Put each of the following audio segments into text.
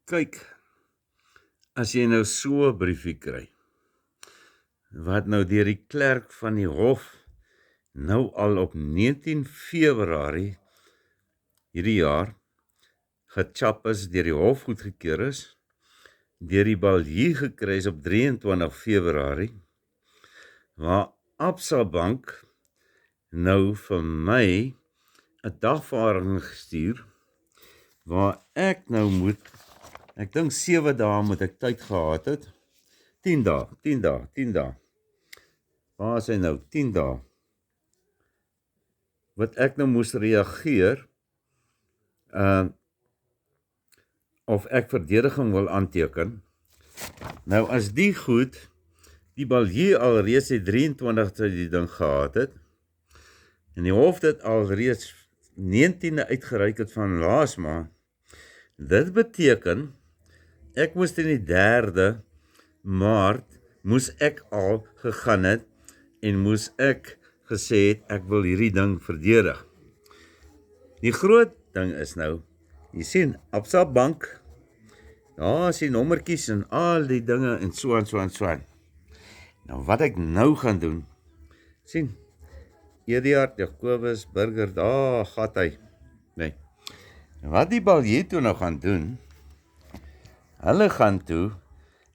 Kyk, as jy nou so 'n briefie kry, wat nou deur die klerk van die hof nou al op 19 Februarie hierdie jaar gechap is, deur die hof goedgekeur is, deur die Balje gekry is op 23 Februarie, waar Absa Bank nou vir my 'n dagvaarding gestuur, waar ek nou moet, ek dink 7 dae moet ek tyd gehad het, 10 dae, waar is hy nou, 10 dae, wat ek nou moes reageer, of ek verdediging wil aanteken. Nou as die goed, die Balje alreeds die 23 die ding gehad het, en die hof dit alreeds 19de uitgereik het van laas maand, dit beteken, ek moes teen die 3de Maart, moes ek al gegaan het, en moes ek gesê het, ek wil hierdie ding verdedig. Die groot ding is nou, jy sien, Absa Bank, ja, is die nommertjies en al die dinge en so en so en so. Nou wat ek nou gaan doen, sien, Ediard, Jacobus, Burger, daar gaat hy. Nee. Wat die Balje toe nou gaan doen, hulle gaan toe,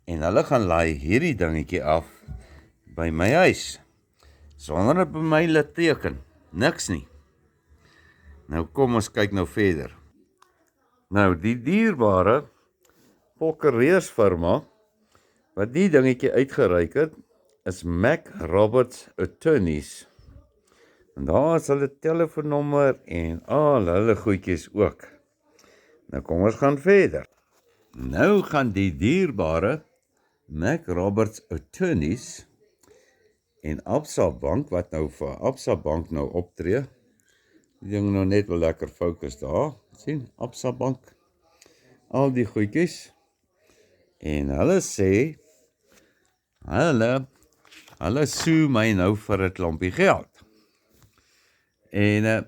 en hulle gaan laai hierdie dingetjie af, by my huis, sonder het by my laat teken, niks nie. Nou kom ons kyk nou verder. Nou die dierbare prokureurs firma, wat die dingetjie uitgereik het, is Mac Roberts Attorneys. En daar is hulle telefoonnommer en al hulle goedjies ook. Nou kom ons gaan verder. Nou gaan die dierbare Mac Roberts Attorneys en Absa Bank, wat nou vir Absa Bank nou optree, die ding nou net wel lekker fokus daar, sien, Absa Bank, al die goedjies, en hulle sê, hulle soe my nou vir 'n klompie geld. En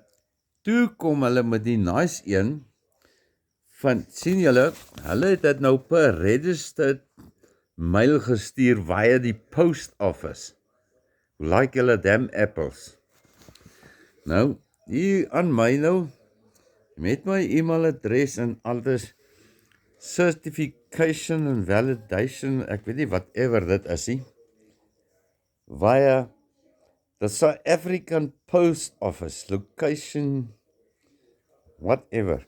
toe kom hulle met die nice een, van, sien julle, hulle het dit nou per registered mail gestuur via die post office. Like julle damn apples. Nou, hier aan my nou, met my e-mailadres en alles, certification and validation, ek weet nie whatever dit is nie, via the South African Post Office, location, whatever.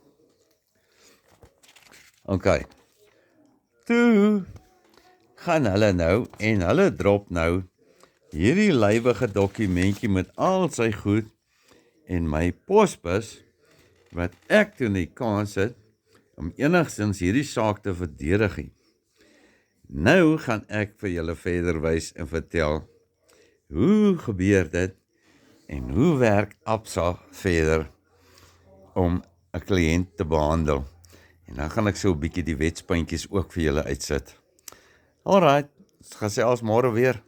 Ok, toe gaan hulle nou, en hulle drop nou, hierdie lywige dokumentjie met al sy goed, en my posbus, wat ek toe nie kans het, om enigstens hierdie saak te verdedig. Nou gaan ek vir julle verder wys en vertel, hoe gebeur dit, en hoe werk Absa verder, om 'n kliënt te behandel. En dan gaan ek so 'n bietjie die wetspuntjies ook vir julle uitsit. Alright, ons gaan sê als môre weer.